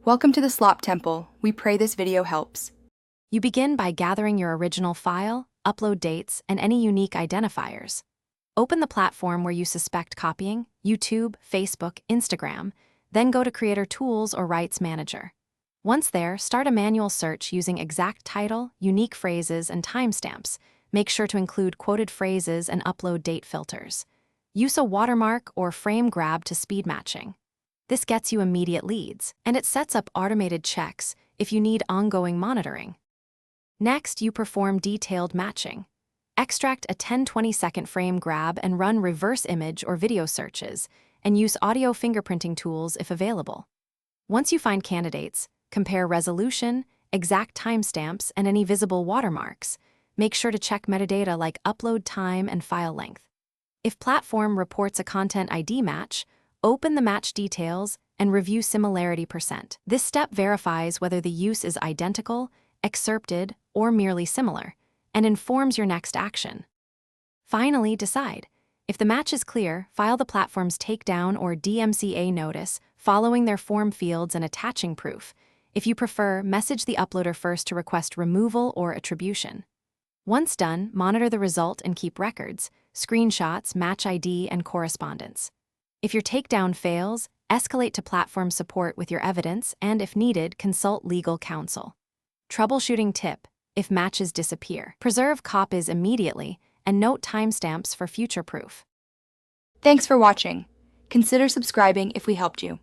Welcome to the Slop Temple. We pray this video helps. You begin by gathering your original file, upload dates, and any unique identifiers. Open the platform where you suspect copying, YouTube, Facebook, Instagram, then go to Creator Tools or Rights Manager. Once there, start a manual search using exact title, unique phrases, and timestamps. Make sure to include quoted phrases and upload date filters. Use a watermark or frame grab to speed matching. This gets you immediate leads, and it sets up automated checks if you need ongoing monitoring. Next, you perform detailed matching. Extract a 10-20-second frame grab and run reverse image or video searches, and use audio fingerprinting tools if available. Once you find candidates, compare resolution, exact timestamps, and any visible watermarks. Make sure to check metadata like upload time and file length. If platform reports a content ID match, open the match details and review similarity %. This step verifies whether the use is identical, excerpted, or merely similar, and informs your next action. Finally, decide. If the match is clear, file the platform's takedown or DMCA notice, following their form fields and attaching proof. If you prefer, message the uploader first to request removal or attribution. Once done, monitor the result and keep records, screenshots, match ID, and correspondence. If your takedown fails, escalate to platform support with your evidence and, if needed, consult legal counsel. Troubleshooting tip: if matches disappear, preserve copies immediately and note timestamps for future proof. Thanks for watching. Consider subscribing if we helped you.